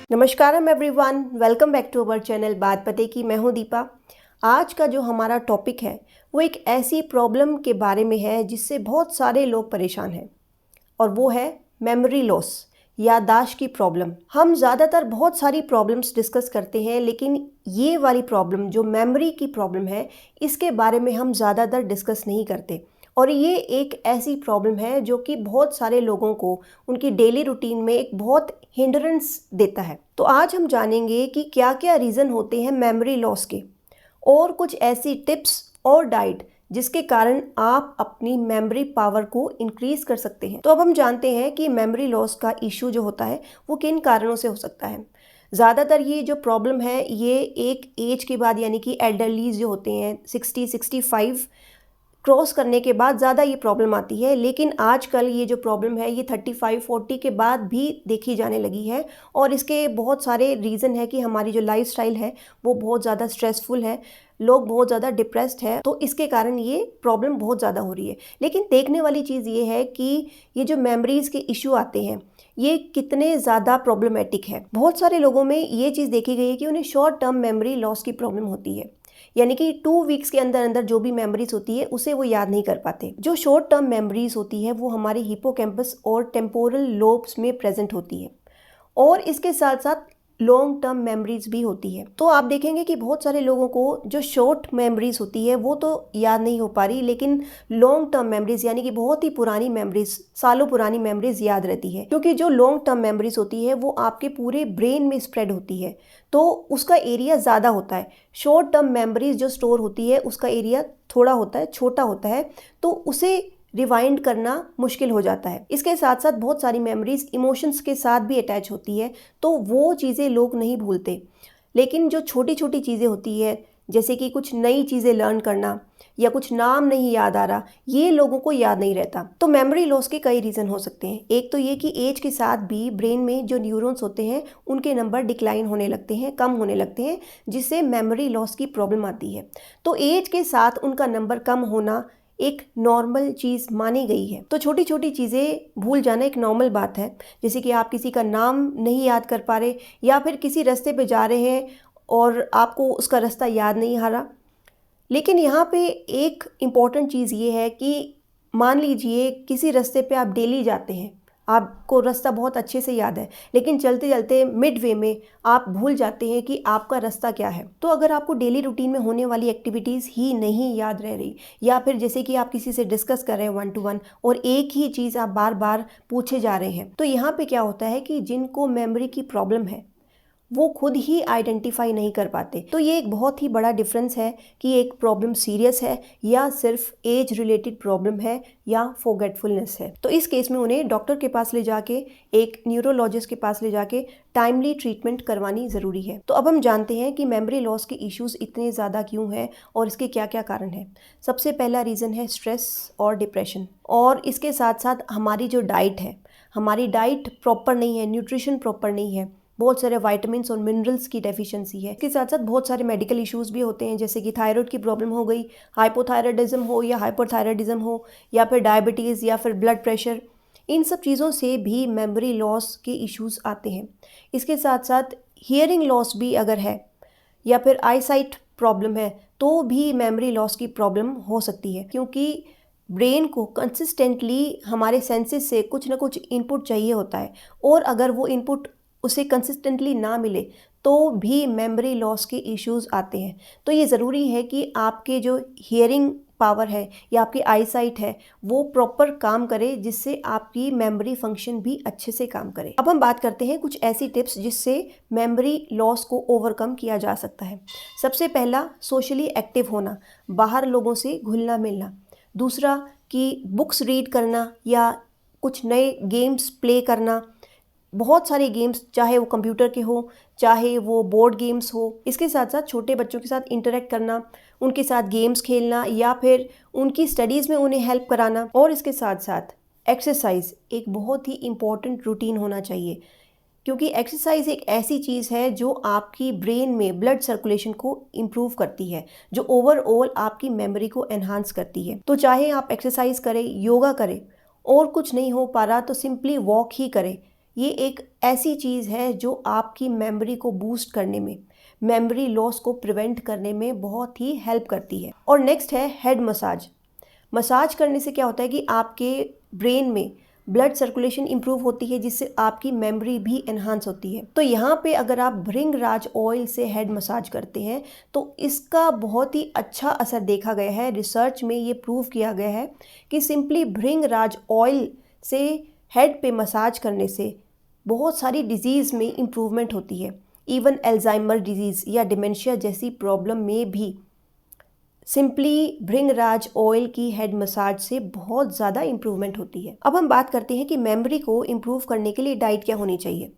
नमस्कारम everyone, welcome back to our channel बात पते की। मैं हूं दीपा। आज का जो हमारा टॉपिक है वो एक ऐसी प्रॉब्लम के बारे में है जिससे बहुत सारे लोग परेशान हैं और वो है मेमोरी लॉस, याददाश्त की प्रॉब्लम। हम ज़्यादातर बहुत सारी प्रॉब्लम्स डिस्कस करते हैं, लेकिन ये वाली प्रॉब्लम जो मेमोरी की प्रॉब्लम है इसके बारे में हम ज़्यादातर डिस्कस नहीं करते। और ये एक ऐसी प्रॉब्लम है जो कि बहुत सारे लोगों को उनकी डेली रूटीन में एक बहुत हिंड्रेंस देता है। तो आज हम जानेंगे कि क्या क्या रीज़न होते हैं मेमोरी लॉस के और कुछ ऐसी टिप्स और डाइट जिसके कारण आप अपनी मेमोरी पावर को इंक्रीज कर सकते हैं। तो अब हम जानते हैं कि मेमोरी लॉस का इशू जो होता है वो किन कारणों से हो सकता है। ज़्यादातर ये जो प्रॉब्लम है ये एक एज के बाद, यानी कि एल्डरलीज जो होते हैं 60-65 क्रॉस करने के बाद ज़्यादा ये प्रॉब्लम आती है। लेकिन आजकल ये जो प्रॉब्लम है ये 35-40 के बाद भी देखी जाने लगी है और इसके बहुत सारे रीज़न है कि हमारी जो लाइफस्टाइल है वो बहुत ज़्यादा स्ट्रेसफुल है, लोग बहुत ज़्यादा डिप्रेस्ड है, तो इसके कारण ये प्रॉब्लम बहुत ज़्यादा हो रही है। लेकिन देखने वाली चीज़ ये है कि ये जो मेमोरीज़ के इशू आते हैं ये कितने ज़्यादा प्रॉब्लमेटिक है। बहुत सारे लोगों में ये चीज़ देखी गई है कि उन्हें शॉर्ट टर्म मेमोरी लॉस की प्रॉब्लम होती है, यानी कि 2 वीक्स के अंदर अंदर जो भी मेमोरीज होती है उसे वो याद नहीं कर पाते। जो शॉर्ट टर्म मेमोरीज होती है वो हमारे हिपोकैम्पस और टेम्पोरल लोब्स में प्रेजेंट होती है और इसके साथ साथ लॉन्ग टर्म मेमोरीज भी होती है। तो आप देखेंगे कि बहुत सारे लोगों को जो शॉर्ट मेमोरीज होती है वो तो याद नहीं हो पा रही, लेकिन लॉन्ग टर्म मेमोरीज यानी कि बहुत ही पुरानी मेमोरीज, सालों पुरानी मेमोरीज याद रहती है। क्योंकि जो लॉन्ग टर्म मेमोरीज होती है वो आपके पूरे ब्रेन में स्प्रेड होती है तो उसका एरिया ज़्यादा होता है। शॉर्ट टर्म मेमोरीज जो स्टोर होती है उसका एरिया थोड़ा होता है, छोटा होता है, तो उसे रिवाइंड करना मुश्किल हो जाता है। इसके साथ साथ बहुत सारी मेमोरीज इमोशंस के साथ भी अटैच होती है, तो वो चीज़ें लोग नहीं भूलते। लेकिन जो छोटी छोटी चीज़ें होती है, जैसे कि कुछ नई चीज़ें लर्न करना या कुछ नाम नहीं याद आ रहा, ये लोगों को याद नहीं रहता। तो मेमोरी लॉस के कई रीज़न हो सकते हैं। एक तो ये कि एज के साथ भी ब्रेन में जो न्यूरॉन्स होते हैं उनके नंबर डिक्लाइन होने लगते हैं, कम होने लगते हैं, जिससे मेमोरी लॉस की प्रॉब्लम आती है। तो एज के साथ उनका नंबर कम होना एक नॉर्मल चीज़ मानी गई है। तो छोटी छोटी चीज़ें भूल जाना एक नॉर्मल बात है। जैसे कि आप किसी का नाम नहीं याद कर पा रहे या फिर किसी रास्ते पे जा रहे हैं और आपको उसका रास्ता याद नहीं आ रहा। लेकिन यहाँ पे एक इम्पॉर्टेंट चीज़ ये है कि मान लीजिए किसी रास्ते पे आप डेली जाते हैं, आपको रास्ता बहुत अच्छे से याद है, लेकिन चलते चलते मिड वे में आप भूल जाते हैं कि आपका रास्ता क्या है। तो अगर आपको डेली रूटीन में होने वाली एक्टिविटीज़ ही नहीं याद रह रही, या फिर जैसे कि आप किसी से डिस्कस कर रहे हैं 1 to 1 और एक ही चीज़ आप बार बार पूछे जा रहे हैं, तो यहाँ पे क्या होता है कि जिनको मेमोरी की प्रॉब्लम है वो खुद ही आइडेंटिफाई नहीं कर पाते। तो ये एक बहुत ही बड़ा डिफरेंस है कि एक प्रॉब्लम सीरियस है या सिर्फ एज रिलेटेड प्रॉब्लम है या फॉरगेटफुलनेस है। तो इस केस में उन्हें डॉक्टर के पास ले जाके, एक न्यूरोलॉजिस्ट के पास ले जाके टाइमली ट्रीटमेंट करवानी ज़रूरी है। तो अब हम जानते हैं कि मेमोरी लॉस के इश्यूज़ इतने ज़्यादा क्यों हैं और इसके क्या क्या कारण हैं। सबसे पहला रीज़न है स्ट्रेस और डिप्रेशन, और इसके साथ साथ हमारी जो डाइट है, हमारी डाइट प्रॉपर नहीं है, न्यूट्रिशन प्रॉपर नहीं है, बहुत सारे वाइटामिन्स और मिनरल्स की डेफिशिएंसी है। इसके साथ साथ बहुत सारे मेडिकल इश्यूज़ भी होते हैं, जैसे कि थायराइड की प्रॉब्लम हो गई, हाइपोथायराइडिज्म हो या हाइपरथायराइडिज्म हो, या फिर डायबिटीज़ या फिर ब्लड प्रेशर। इन सब चीज़ों से भी मेमोरी लॉस के इश्यूज़ आते हैं। इसके साथ साथ हियरिंग लॉस भी अगर है या फिर आईसाइट प्रॉब्लम है तो भी मेमोरी लॉस की प्रॉब्लम हो सकती है, क्योंकि ब्रेन को कंसिस्टेंटली हमारे सेंसेस से कुछ ना कुछ इनपुट चाहिए होता है, और अगर वो इनपुट उसे कंसिस्टेंटली ना मिले तो भी मेमोरी लॉस के इश्यूज़ आते हैं। तो ये ज़रूरी है कि आपके जो हियरिंग पावर है या आपकी आईसाइट है वो प्रॉपर काम करे, जिससे आपकी मेमोरी फंक्शन भी अच्छे से काम करे। अब हम बात करते हैं कुछ ऐसी टिप्स जिससे मेमोरी लॉस को ओवरकम किया जा सकता है। सबसे पहला, सोशली एक्टिव होना, बाहर लोगों से घुलना मिलना। दूसरा कि बुक्स रीड करना या कुछ नए गेम्स प्ले करना। बहुत सारे गेम्स, चाहे वो कंप्यूटर के हो चाहे वो बोर्ड गेम्स हो। इसके साथ साथ छोटे बच्चों के साथ इंटरेक्ट करना, उनके साथ गेम्स खेलना या फिर उनकी स्टडीज़ में उन्हें हेल्प कराना। और इसके साथ साथ एक्सरसाइज एक बहुत ही इम्पॉर्टेंट रूटीन होना चाहिए, क्योंकि एक्सरसाइज एक ऐसी चीज़ है जो आपकी ब्रेन में ब्लड सर्कुलेशन को इम्प्रूव करती है, जो ओवरऑल आपकी मेमोरी को एनहांस करती है। तो चाहे आप एक्सरसाइज करें, योगा करें, और कुछ नहीं हो पा रहा तो सिंपली वॉक ही करें, ये एक ऐसी चीज़ है जो आपकी मेमोरी को बूस्ट करने में, मेमोरी लॉस को प्रिवेंट करने में बहुत ही हेल्प करती है। और नेक्स्ट है हेड मसाज। मसाज करने से क्या होता है कि आपके ब्रेन में ब्लड सर्कुलेशन इंप्रूव होती है, जिससे आपकी मेमोरी भी एनहांस होती है। तो यहाँ पे अगर आप भृंगराज ऑयल से हेड मसाज करते हैं तो इसका बहुत ही अच्छा असर देखा गया है। रिसर्च में ये प्रूव किया गया है कि सिंपली भृंगराज ऑयल से हेड पे मसाज करने से बहुत सारी डिजीज़ में इम्प्रूवमेंट होती है। इवन एल्जाइमर डिजीज़ या डिमेंशिया जैसी प्रॉब्लम में भी सिंपली भृंगराज ऑयल की हेड मसाज से बहुत ज़्यादा इम्प्रूवमेंट होती है। अब हम बात करते हैं कि मेमोरी को इम्प्रूव करने के लिए डाइट क्या होनी चाहिए।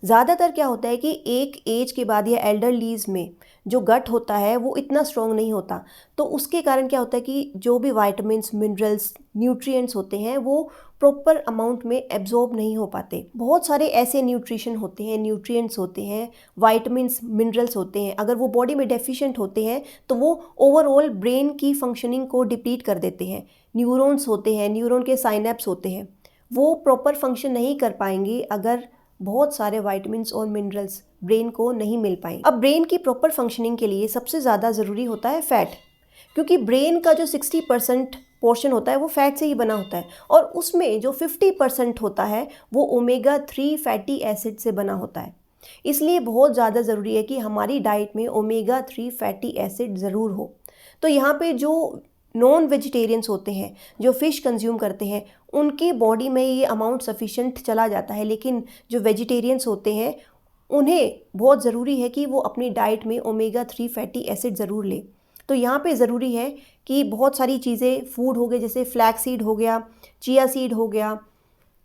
ज़्यादातर क्या होता है कि एक एज के बाद या एल्डरलीज में जो गट होता है वो इतना स्ट्रॉन्ग नहीं होता, तो उसके कारण क्या होता है कि जो भी वाइटामिन्स, मिनरल्स, न्यूट्रिएंट्स होते हैं वो प्रॉपर अमाउंट में एब्जॉर्ब नहीं हो पाते। बहुत सारे ऐसे न्यूट्रिशन होते हैं, न्यूट्रिएंट्स होते हैं, वाइटामिन्स, मिनरल्स होते हैं, अगर वो बॉडी में डेफिशिएंट होते हैं तो वो ओवरऑल ब्रेन की फंक्शनिंग को डिप्लीट कर देते हैं। न्यूरॉन्स होते हैं, न्यूरॉन के साइनेप्स होते हैं, वो प्रॉपर फंक्शन नहीं कर पाएंगे अगर बहुत सारे वाइटामिन्स और मिनरल्स ब्रेन को नहीं मिल पाए। अब ब्रेन की प्रॉपर फंक्शनिंग के लिए सबसे ज़्यादा ज़रूरी होता है फैट, क्योंकि ब्रेन का जो 60% पोर्शन होता है वो फैट से ही बना होता है, और उसमें जो 50% होता है वो ओमेगा 3 फैटी एसिड से बना होता है। इसलिए बहुत ज़्यादा ज़रूरी है कि हमारी डाइट में ओमेगा 3 फैटी एसिड ज़रूर हो। तो यहाँ पे जो नॉन वेजिटेरियंस होते हैं, जो फ़िश कंज्यूम करते हैं, उनकी बॉडी में ये अमाउंट सफिशेंट चला जाता है, लेकिन जो वेजिटेरियंस होते हैं उन्हें बहुत ज़रूरी है कि वो अपनी डाइट में ओमेगा 3 फैटी एसिड ज़रूर लें। तो यहाँ पे ज़रूरी है कि बहुत सारी चीज़ें, फूड हो गए जैसे फ्लैक्स सीड हो गया, चिया सीड हो गया,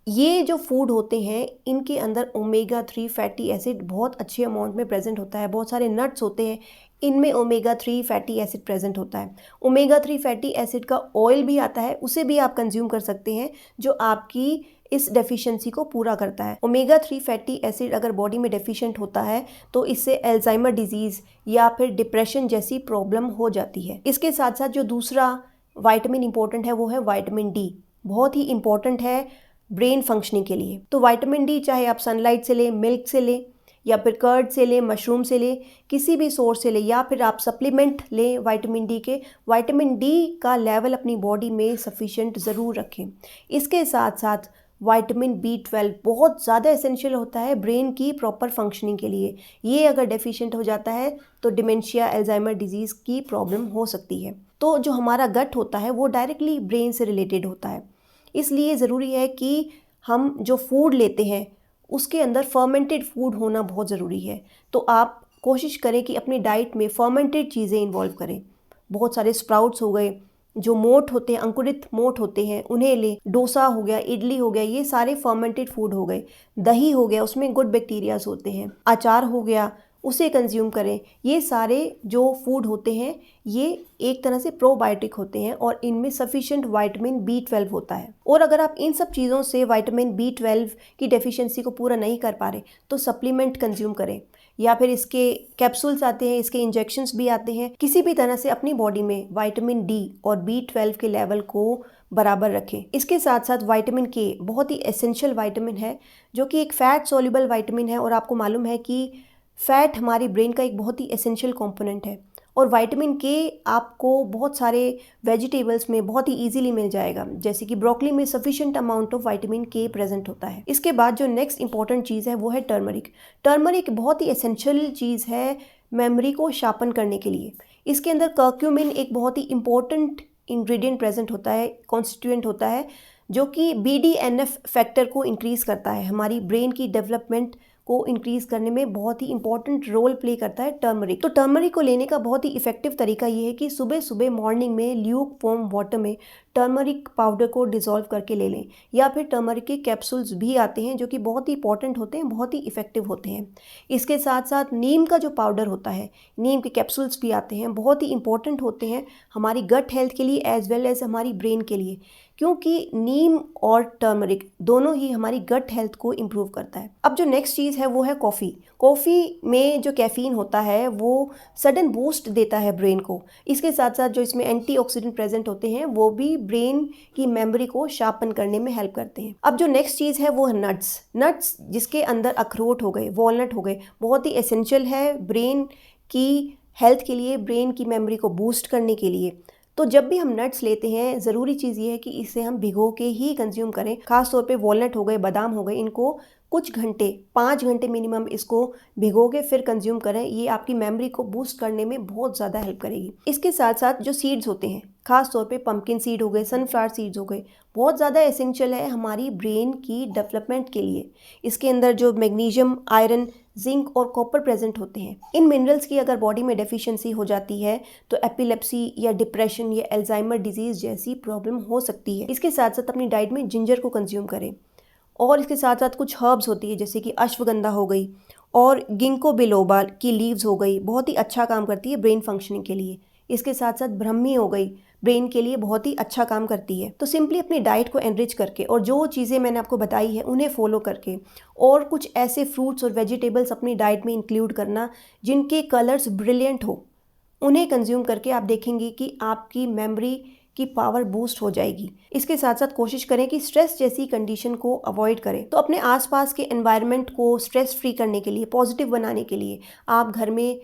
ये जो फूड होते हैं इनके अंदर ओमेगा 3 फैटी एसिड बहुत अच्छे अमाउंट में प्रेजेंट होता है। बहुत सारे नट्स होते हैं, इनमें ओमेगा 3 फैटी एसिड प्रेजेंट होता है। ओमेगा 3 फैटी एसिड का ऑयल भी आता है, उसे भी आप कंज्यूम कर सकते हैं, जो आपकी इस डेफिशिएंसी को पूरा करता है। ओमेगा 3 फैटी एसिड अगर बॉडी में डेफिशिएंट होता है तो इससे एल्जाइमर डिजीज़ या फिर डिप्रेशन जैसी प्रॉब्लम हो जाती है। इसके साथ साथ जो दूसरा वाइटामिन इंपॉर्टेंट है वो है वाइटामिन डी। बहुत ही इंपॉर्टेंट है ब्रेन फंक्शनिंग के लिए। तो विटामिन डी चाहे आप सनलाइट से लें, मिल्क से लें, या फिर कर्ड से लें, मशरूम से लें, किसी भी सोर्स से लें, या फिर आप सप्लीमेंट लें विटामिन डी के, विटामिन डी का लेवल अपनी बॉडी में सफिशिएंट ज़रूर रखें। इसके साथ साथ विटामिन B12 बहुत ज़्यादा एसेंशियल होता है ब्रेन की प्रॉपर फंक्शनिंग के लिए। ये अगर डेफिशिएंट हो जाता है तो डिमेंशिया, एल्जाइमर डिजीज़ की प्रॉब्लम हो सकती है। तो जो हमारा गट होता है वो डायरेक्टली ब्रेन से रिलेटेड होता है, इसलिए ज़रूरी है कि हम जो फूड लेते हैं उसके अंदर फर्मेंटेड फूड होना बहुत ज़रूरी है। तो आप कोशिश करें कि अपनी डाइट में फर्मेंटेड चीज़ें इन्वॉल्व करें। बहुत सारे स्प्राउट्स हो गए, जो मोठ होते हैं, अंकुरित मोठ होते हैं, उन्हें लें। डोसा हो गया, इडली हो गया, ये सारे फर्मेंटेड फूड हो गए। दही हो गया, उसमें गुड बैक्टीरियाज होते हैं। अचार हो गया, उसे कंज्यूम करें। ये सारे जो फूड होते हैं ये एक तरह से प्रोबायोटिक होते हैं और इनमें सफिशिएंट विटामिन B12 होता है। और अगर आप इन सब चीज़ों से विटामिन B12 की डेफिशिएंसी को पूरा नहीं कर पा रहे तो सप्लीमेंट कंज्यूम करें, या फिर इसके कैप्सूल्स आते हैं, इसके इंजेक्शंस भी आते हैं। किसी भी तरह से अपनी बॉडी में विटामिन D और B12 के लेवल को बराबर रखें। इसके साथ साथ विटामिन K बहुत ही एसेंशियल विटामिन है, जो कि एक फैट सोल्यूबल विटामिन है। और आपको मालूम है कि फैट हमारी ब्रेन का एक बहुत ही एसेंशियल कंपोनेंट है, और विटामिन K आपको बहुत सारे वेजिटेबल्स में बहुत ही इजीली मिल जाएगा, जैसे कि ब्रोकली में sufficient amount of vitamin K present होता है। इसके बाद जो नेक्स्ट इंपॉर्टेंट चीज़ है वो है टर्मरिक। टर्मरिक बहुत ही एसेंशियल चीज़ है मेमोरी को शार्पन करने के लिए। इसके अंदर कर्क्यूमिन एक बहुत ही इंपॉर्टेंट इंग्रेडिएंट प्रेजेंट होता है, कॉन्स्टिट्यूएंट होता है, जो कि BDNF फैक्टर को इंक्रीज़ करता है। हमारी ब्रेन की डेवलपमेंट को इंक्रीज़ करने में बहुत ही इंपॉर्टेंट रोल प्ले करता है टर्मरिक। तो टर्मरिक को लेने का बहुत ही इफेक्टिव तरीका ये है कि सुबह सुबह मॉर्निंग में ल्यूक वार्म वाटर में टर्मरिक पाउडर को डिज़ोल्व करके ले लें, या फिर टर्मरिक के कैप्सूल्स भी आते हैं जो कि बहुत ही इंपॉर्टेंट होते हैं, बहुत ही इफेक्टिव होते हैं। इसके साथ साथ नीम का जो पाउडर होता है, नीम के कैप्सूल्स भी आते हैं, बहुत ही इंपॉर्टेंट होते हैं हमारी गट हेल्थ के लिए एज वेल एज हमारी ब्रेन के लिए। क्योंकि नीम और टर्मरिक दोनों ही हमारी गट हेल्थ को इम्प्रूव करता है। अब जो नेक्स्ट चीज़ है वो है कॉफ़ी। कॉफ़ी में जो कैफ़ीन होता है वो सडन बूस्ट देता है ब्रेन को। इसके साथ साथ जो इसमें एंटीऑक्सीडेंट प्रेजेंट होते हैं वो भी ब्रेन की मेमोरी को शार्पन करने में हेल्प करते हैं। अब जो नेक्स्ट चीज़ है वो है नट्स जिसके अंदर अखरोट हो गए, वॉलनट हो गए, बहुत ही एसेंशियल है ब्रेन की हेल्थ के लिए, ब्रेन की मेमोरी को बूस्ट करने के लिए। तो जब भी हम नट्स लेते हैं ज़रूरी चीज़ ये है कि इसे हम भिगो के ही कंज्यूम करें। खास तौर पे वॉलनट हो गए, बादाम हो गए, इनको कुछ घंटे, 5 घंटे मिनिमम इसको भिगो के फिर कंज्यूम करें। ये आपकी मेमोरी को बूस्ट करने में बहुत ज़्यादा हेल्प करेगी। इसके साथ साथ जो सीड्स होते हैं, खास तौर पे पंपकिन सीड हो गए, सनफ्लावर सीड्स हो गए, बहुत ज़्यादा एसेंशियल है हमारी ब्रेन की डेवलपमेंट के लिए। इसके अंदर जो मैग्नीशियम, आयरन, जिंक और कॉपर प्रेजेंट होते हैं। इन मिनरल्स की अगर बॉडी में डेफिशिएंसी हो जाती है तो एपिलेप्सी या डिप्रेशन या अल्जाइमर डिजीज़ जैसी प्रॉब्लम हो सकती है। इसके साथ साथ अपनी डाइट में जिंजर को कंज्यूम करें और इसके साथ साथ कुछ हर्ब्स होती है जैसे कि अश्वगंधा हो गई और गिंको बिलोबा की लीव्स हो गई, बहुत ही अच्छा काम करती है ब्रेन फंक्शनिंग के लिए। इसके साथ साथ ब्रह्मी हो गई, ब्रेन के लिए बहुत ही अच्छा काम करती है। तो सिंपली अपनी डाइट को एनरिच करके और जो चीज़ें मैंने आपको बताई है उन्हें फॉलो करके और कुछ ऐसे फ्रूट्स और वेजिटेबल्स अपनी डाइट में इंक्लूड करना जिनके कलर्स ब्रिलियंट हो, उन्हें कंज्यूम करके आप देखेंगे कि आपकी मेमोरी की पावर बूस्ट हो जाएगी। इसके साथ साथ कोशिश करें कि स्ट्रेस जैसी कंडीशन को अवॉइड करें। तो अपने आसपास के एनवायरनमेंट को स्ट्रेस फ्री करने के लिए, पॉजिटिव बनाने के लिए आप घर में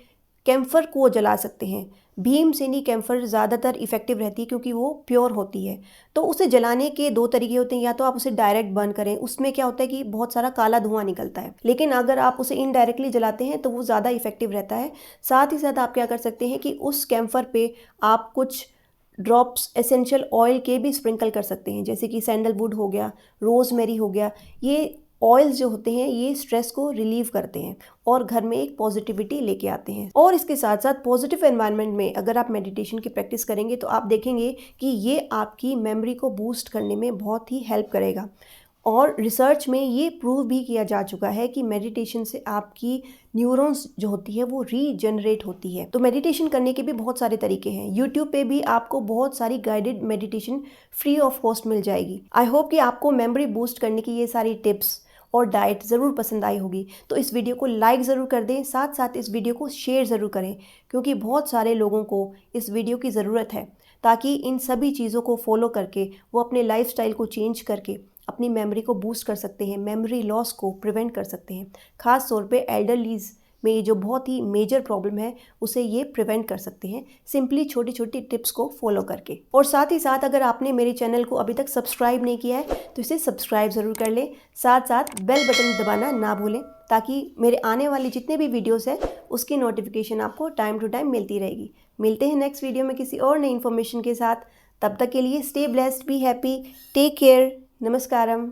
कैम्फर को जला सकते हैं। भीमसेनी कैम्फर ज़्यादातर इफेक्टिव रहती है क्योंकि वो प्योर होती है। तो उसे जलाने के 2 तरीके होते हैं, या तो आप उसे डायरेक्ट बर्न करें, उसमें क्या होता है कि बहुत सारा काला धुआं निकलता है, लेकिन अगर आप उसे इनडायरेक्टली जलाते हैं तो वो ज़्यादा इफेक्टिव रहता है। साथ ही साथ आप क्या कर सकते हैं कि उस कैम्फर पे आप कुछ ड्रॉप्स एसेंशियल ऑयल के भी स्प्रिंकल कर सकते हैं, जैसे कि सैंडलवुड हो गया, रोज़मेरी हो गया। ये ऑयल्स जो होते हैं ये स्ट्रेस को रिलीव करते हैं और घर में एक पॉजिटिविटी लेके आते हैं। और इसके साथ साथ पॉजिटिव एनवायरनमेंट में अगर आप मेडिटेशन की प्रैक्टिस करेंगे तो आप देखेंगे कि ये आपकी मेमोरी को बूस्ट करने में बहुत ही हेल्प करेगा। और रिसर्च में ये प्रूव भी किया जा चुका है कि मेडिटेशन से आपकी न्यूरॉन्स जो होती है वो रीजनरेट होती है। तो मेडिटेशन करने के भी बहुत सारे तरीके हैं। यूट्यूब पे भी आपको बहुत सारी guided meditation free of cost मिल जाएगी। आई होप कि आपको मेमोरी बूस्ट करने की ये सारी टिप्स और डाइट ज़रूर पसंद आई होगी। तो इस वीडियो को लाइक ज़रूर कर दें, साथ साथ इस वीडियो को शेयर ज़रूर करें क्योंकि बहुत सारे लोगों को इस वीडियो की ज़रूरत है, ताकि इन सभी चीज़ों को फॉलो करके वो अपने लाइफस्टाइल को चेंज करके अपनी मेमोरी को बूस्ट कर सकते हैं, मेमोरी लॉस को प्रिवेंट कर सकते हैं। ख़ास तौर पे एल्डरलीज़ में ये जो बहुत ही मेजर प्रॉब्लम है उसे ये प्रिवेंट कर सकते हैं सिंपली छोटी छोटी टिप्स को फॉलो करके। और साथ ही साथ अगर आपने मेरे चैनल को अभी तक सब्सक्राइब नहीं किया है तो इसे सब्सक्राइब ज़रूर कर लें, साथ साथ बेल बटन दबाना ना भूलें ताकि मेरे आने वाली जितने भी वीडियोस हैं उसकी नोटिफिकेशन आपको टाइम टू टाइम मिलती रहेगी। मिलते हैं नेक्स्ट वीडियो में किसी और नई इन्फॉर्मेशन के साथ। तब तक के लिए stay blessed, be happy, take care, नमस्कारम।